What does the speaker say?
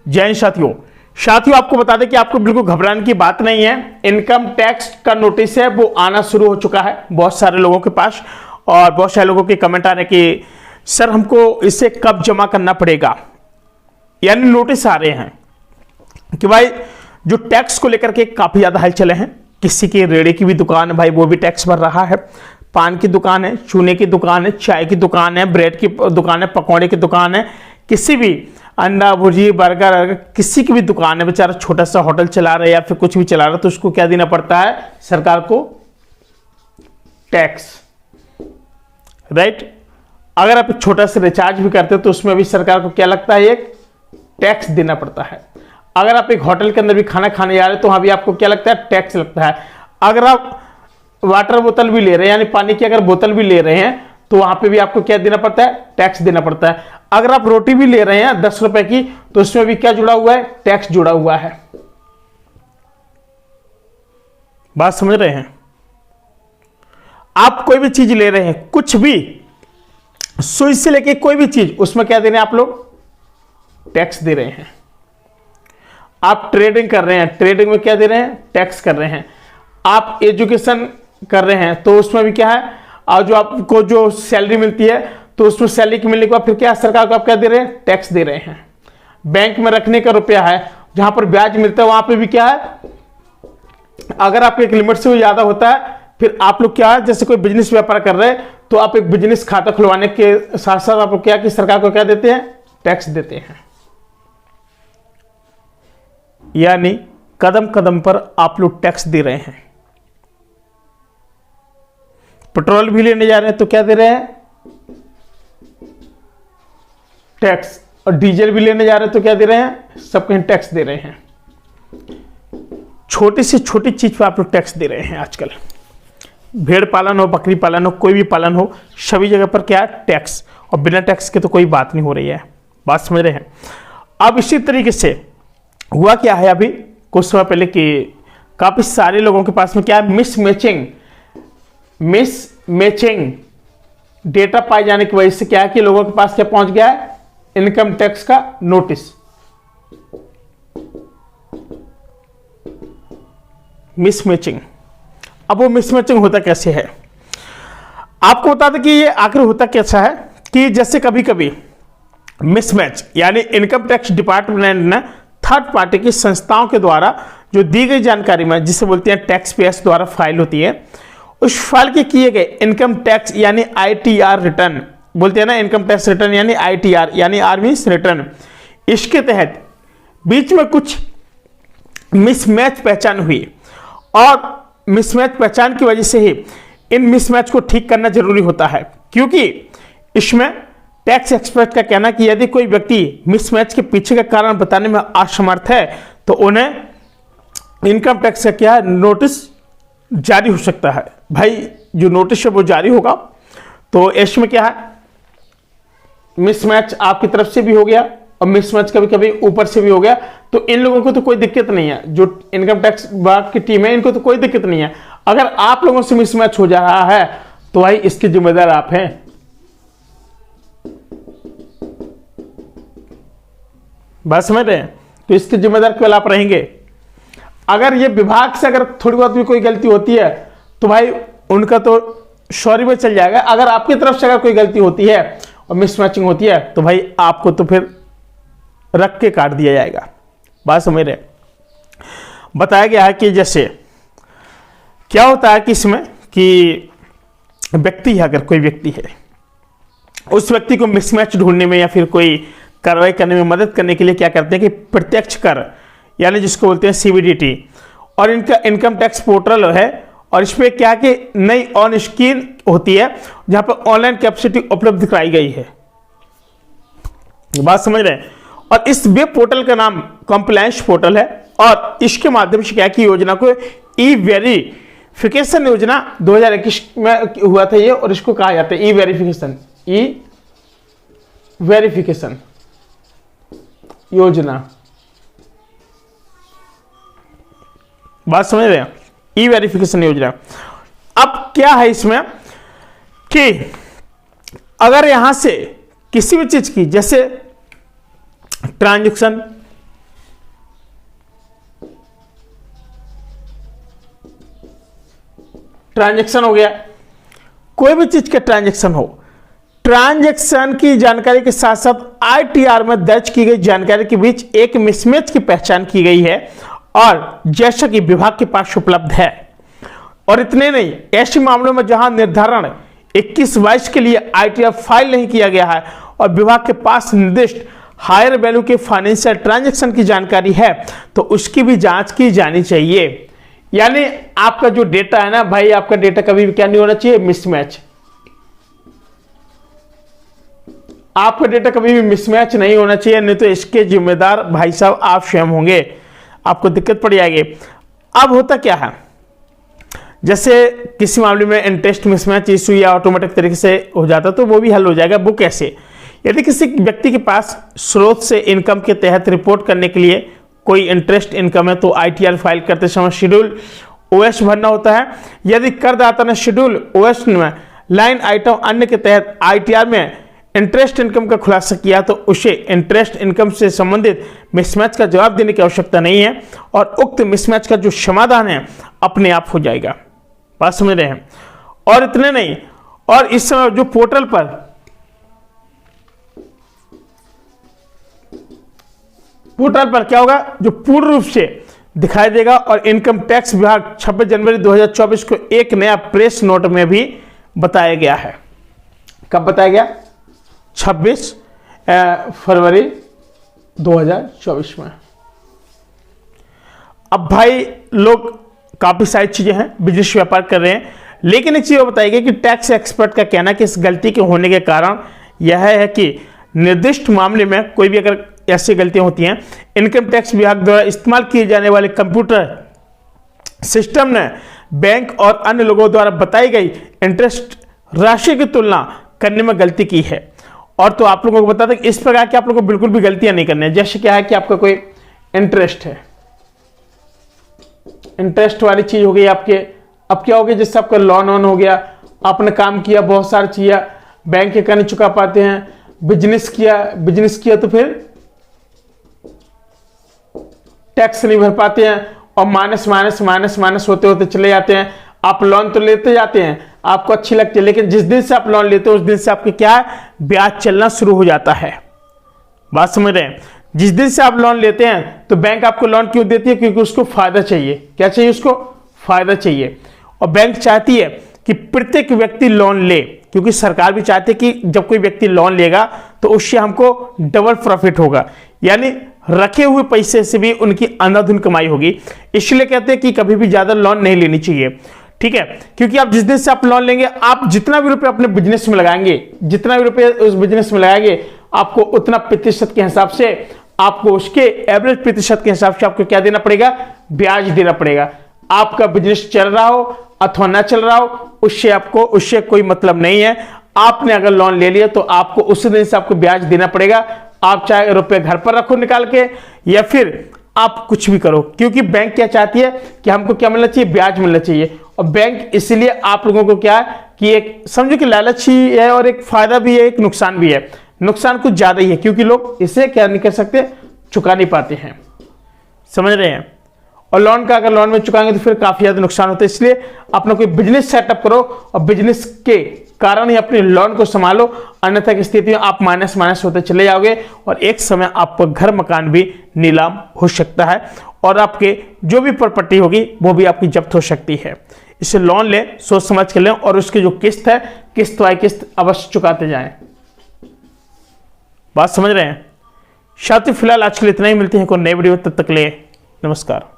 जय हिंद साथियों। आपको बता दें कि आपको बिल्कुल घबराने की बात नहीं है। इनकम टैक्स का नोटिस है वो आना शुरू हो चुका है बहुत सारे लोगों के पास, और बहुत सारे लोगों के कमेंट आ रहे हैं कि सर हमको इसे कब जमा करना पड़ेगा। यानी नोटिस आ रहे हैं कि भाई जो टैक्स को लेकर के काफी ज्यादा हलचल हैं। किसी की रेड़े की भी दुकान है भाई, वो भी टैक्स भर रहा है। पान की दुकान है, चूने की दुकान है, चाय की दुकान है, ब्रेड की दुकान है, पकौड़े की दुकान है, किसी भी अंडा भुर्जी बर्गर किसी की भी दुकान है, बेचारा छोटा सा होटल चला रहा है या फिर कुछ भी चला रहा है, तो उसको क्या देना पड़ता है सरकार को? Tax, right. अगर आप छोटा सा रिचार्ज भी करते हो तो उसमें भी सरकार को क्या लगता है? एक टैक्स देना पड़ता है। अगर आप एक होटल के अंदर भी खाना खाने जा रहे हो तो वहां भी आपको क्या लगता है? टैक्स लगता है। अगर आप वाटर बोतल भी ले रहे हैं, यानी पानी की अगर बोतल भी ले रहे हैं, तो वहां पे भी आपको क्या देना पड़ता है? टैक्स देना पड़ता है। अगर आप रोटी भी ले रहे हैं 10 रुपए की, तो उसमें भी क्या जुड़ा हुआ है? टैक्स जुड़ा हुआ है। बात समझ रहे हैं? आप कोई भी चीज ले रहे हैं, कुछ भी, सुई से लेके कोई भी चीज, उसमें क्या दे रहे हैं आप लोग? टैक्स दे रहे हैं। आप ट्रेडिंग कर रहे हैं, ट्रेडिंग में क्या दे रहे हैं? टैक्स कर रहे हैं। आप एजुकेशन कर रहे हैं तो उसमें भी क्या है? और जो आपको जो सैलरी मिलती है तो उसमें सैलरी की मिलने के बाद फिर क्या सरकार को आप क्या दे रहे हैं? टैक्स दे रहे हैं। बैंक में रखने का रुपया है, जहां पर ब्याज मिलता है वहां पे भी क्या है? अगर आपके एक लिमिट से ज्यादा होता है, फिर आप लोग क्या है, जैसे कोई बिजनेस व्यापार कर रहे हैं तो आप एक बिजनेस खाता खुलवाने के साथ साथ आप लोग क्या कि सरकार को क्या देते हैं? टैक्स देते हैं। यानी कदम कदम पर आप लोग टैक्स दे रहे हैं। पेट्रोल भी लेने जा रहे हैं तो क्या दे रहे हैं? टैक्स। और डीजल भी लेने जा रहे हैं तो क्या दे रहे हैं? सब कहीं टैक्स दे रहे हैं। छोटी से छोटी चीज पर आप लोग टैक्स दे रहे हैं आजकल। भेड़ पालन हो, बकरी पालन हो, कोई भी पालन हो, सभी जगह पर क्या है? टैक्स। और बिना टैक्स के तो कोई बात नहीं हो रही है। बात समझ रहे हैं? अब इसी तरीके से हुआ क्या है अभी कुछ समय पहले कि काफी सारे लोगों के पास में क्या है? मिसमैचिंग डेटा पाए जाने की वजह से क्या है कि लोगों के पास क्या पहुंच गया है? इनकम टैक्स का नोटिस। मिसमैचिंग। अब वो मिसमैचिंग होता कैसे है आपको बता दें कि ये आखिर होता कैसा है कि जैसे कभी कभी मिसमैच, यानी इनकम टैक्स डिपार्टमेंट ने थर्ड पार्टी की संस्थाओं के द्वारा जो दी गई जानकारी में, जिसे बोलते हैं टैक्स पेयर्स द्वारा फाइल होती है, उस फाइल के किए गए इनकम टैक्स यानी ITR रिटर्न, बोलते हैं ना इनकम टैक्स रिटर्न यानी ITR यानी आर मीन्स रिटर्न, इसके तहत बीच में कुछ मिसमैच पहचान हुई, और मिसमैच पहचान की वजह से ही इन मिसमैच को ठीक करना जरूरी होता है। क्योंकि इसमें टैक्स एक्सपर्ट का कहना कि यदि कोई व्यक्ति मिसमैच के पीछे का कारण बताने में असमर्थ है तो उन्हें इनकम टैक्स का क्या है? नोटिस जारी हो सकता है। भाई जो नोटिस है वो जारी होगा, तो इसमें क्या है? मिसमैच आपकी तरफ से भी हो गया और मिसमैच कभी कभी ऊपर से भी हो गया, तो इन लोगों को तो कोई दिक्कत नहीं है। जो इनकम टैक्स विभाग की टीम है इनको तो कोई दिक्कत नहीं है। अगर आप लोगों से मिसमैच हो जा रहा है तो भाई इसके जिम्मेदार आप हैं। बात समझ रहे हैं? तो इसके जिम्मेदार केवल आप रहेंगे। अगर ये विभाग से अगर थोड़ी बहुत भी कोई गलती होती है तो भाई उनका तो सॉरी में चल जाएगा। अगर आपकी तरफ से अगर कोई गलती होती है और मिसमैचिंग होती है तो भाई आपको तो फिर रख के काट दिया जाएगा। बात समझ रहे? बताया गया है कि जैसे क्या होता है कि इसमें कि व्यक्ति है, अगर कोई व्यक्ति है, उस व्यक्ति को मिसमैच ढूंढने में या फिर कोई कार्रवाई करने में मदद करने के लिए क्या करते हैं कि प्रत्यक्ष कर यानी जिसको बोलते हैं CBDT, और इनका इनकम टैक्स पोर्टल है, और इस पर क्या कि नई ऑन स्क्रीन होती है जहां पर ऑनलाइन कैपेसिटी उपलब्ध कराई गई है। बात समझ रहे हैं? और इस वेब पोर्टल का नाम कंप्लायंस पोर्टल है, और इसके माध्यम से क्या की योजना को ई वेरिफिकेशन योजना 2021 में हुआ था ये, और इसको कहा जाता है ई वेरिफिकेशन योजना। बात समझ रहे हैं? ई वेरिफिकेशन योजना। अब क्या है इसमें कि अगर यहां से किसी भी चीज की, जैसे ट्रांजैक्शन, ट्रांजैक्शन हो गया, कोई भी चीज का ट्रांजैक्शन हो, ट्रांजैक्शन की जानकारी के साथ साथ आईटीआर में दर्ज की गई जानकारी के बीच एक मिसमैच की पहचान की गई है, और जैसा कि विभाग के पास उपलब्ध है। और इतने नहीं, ऐसे मामलों में जहां निर्धारण 21-22 के लिए आईटीआर फाइल नहीं किया गया है और विभाग के पास निर्दिष्ट हायर वैल्यू के फाइनेंशियल ट्रांजैक्शन की जानकारी है, तो उसकी भी जांच की जानी चाहिए। यानी आपका जो डेटा है ना भाई, आपका डेटा कभी भी क्या नहीं होना चाहिए, मिसमैच। आपका डेटा कभी भी मिसमैच नहीं होना चाहिए, नहीं तो इसके जिम्मेदार भाई साहब आप स्वयं होंगे, आपको दिक्कत पड़ जाएगी। अब होता क्या है, जैसे किसी मामले में इंटरेस्ट मिसमैच इशू या ऑटोमेटिक तरीके से हो जाता तो वो भी हल हो जाएगा। वो कैसे, यदि किसी व्यक्ति के पास स्रोत से इनकम के तहत रिपोर्ट करने के लिए कोई इंटरेस्ट इनकम है तो आईटीआर फाइल करते समय शेड्यूल ओएस भरना होता है। यदि करदाता ने शेड्यूल ओएस में लाइन आइटम अन्य के तहत आईटीआर में इंटरेस्ट इनकम का खुलासा किया तो उसे इंटरेस्ट इनकम से संबंधित मिसमैच का जवाब देने की आवश्यकता नहीं है, और उक्त मिसमैच का जो समाधान है अपने आप हो जाएगा। बात समझ रहे हैं। और इतने नहीं, और इस समय जो पोर्टल पर क्या होगा, जो पूर्ण रूप से दिखाई देगा, और इनकम टैक्स विभाग 26 जनवरी 2024 को एक नया प्रेस नोट में भी बताया गया है। कब बताया गया, 26 फरवरी 2024 में। अब भाई लोग काफी सारी चीजें हैं, बिजनेस व्यापार कर रहे हैं, लेकिन एक चीज बताई गई कि टैक्स एक्सपर्ट का कहना है कि इस गलती के होने के कारण यह है कि निर्दिष्ट मामले में कोई भी अगर ऐसी गलतियां होती हैं, इनकम टैक्स विभाग द्वारा इस्तेमाल किए जाने वाले कंप्यूटर सिस्टम ने बैंक और अन्य लोगों द्वारा बताई गई इंटरेस्ट राशि की तुलना करने में गलती की है। और तो आप लोगों को बता दें कि इस प्रकार की आप लोगों को बिल्कुल भी गलतियां नहीं करनी है। जैसे क्या है कि आपका कोई इंटरेस्ट है, इंटरेस्ट वाली चीज हो गई आपके, अब क्या हो गया, जैसे आपका लोन ऑन हो गया, आपने काम किया, बहुत सारी चीजें बैंक के का नहीं चुका पाते हैं, बिजनेस किया तो फिर टैक्स नहीं भर पाते हैं, और माइनस होते होते चले जाते हैं। आप लोन तो लेते जाते हैं, आपको अच्छी लगती है, लेकिन जिस दिन से आप लोन लेते हो उस दिन से आपके क्या है, ब्याज चलना शुरू हो जाता है। बात समझ रहे हैं। जिस दिन से आप लोन लेते हैं तो बैंक आपको लोन क्यों देती है, क्योंकि उसको फायदा चाहिए। क्या चाहिए, उसको फायदा चाहिए। और बैंक चाहती है कि प्रत्येक व्यक्ति लोन ले, क्योंकि सरकार भी चाहती है कि जब कोई व्यक्ति लोन लेगा तो उससे हमको डबल प्रॉफिट होगा, यानी रखे हुए पैसे से भी उनकी अंधाधुंध कमाई होगी। इसलिए कहते हैं कि कभी भी ज्यादा लोन नहीं लेनी चाहिए, ठीक है। क्योंकि आप जिस दिन से आप लोन लेंगे, आप जितना भी रुपए अपने बिजनेस में लगाएंगे, जितना भी रुपए उस बिजनेस में लगाएंगे, आपको उतना प्रतिशत के हिसाब से, आपको उसके एवरेज प्रतिशत के हिसाब से आपको क्या देना पड़ेगा, ब्याज देना पड़ेगा। आपका बिजनेस चल रहा हो अथवा ना चल रहा हो, उससे कोई मतलब नहीं है। आपने अगर लोन ले लिया तो आपको उसी दिन से आपको ब्याज देना पड़ेगा। आप चाहे रुपए घर पर रखो निकाल के, या फिर आप कुछ भी करो, क्योंकि बैंक क्या चाहती है कि हमको क्या मिलना चाहिए, ब्याज मिलना चाहिए। और बैंक इसलिए आप लोगों को क्या है कि एक समझो कि लालच ही है, और एक फायदा भी है, एक नुकसान भी है। नुकसान कुछ ज्यादा ही है, क्योंकि लोग इसे क्या नहीं कर सकते, चुका नहीं पाते हैं, समझ रहे हैं। और लोन का अगर लोन में चुकाएंगे तो फिर काफी ज्यादा नुकसान होता है। इसलिए अपना कोई बिजनेस सेटअप करो और बिजनेस के कारण ही अपने लोन को संभालो, अन्यथा की स्थिति में आप माइनस होते चले जाओगे, और एक समय आपका घर मकान भी नीलाम हो सकता है, और आपके जो भी प्रॉपर्टी होगी वो भी आपकी जब्त हो सकती है। इसे लोन ले, सोच समझ के लें, और उसकी जो किस्त है, किस्त बाय किस्त अवश्य चुकाते जाएं। बात समझ रहे हैं। साथियों, फिलहाल आज के लिए इतना ही, मिलते हैं कोई नए वीडियो, तब तक ले नमस्कार।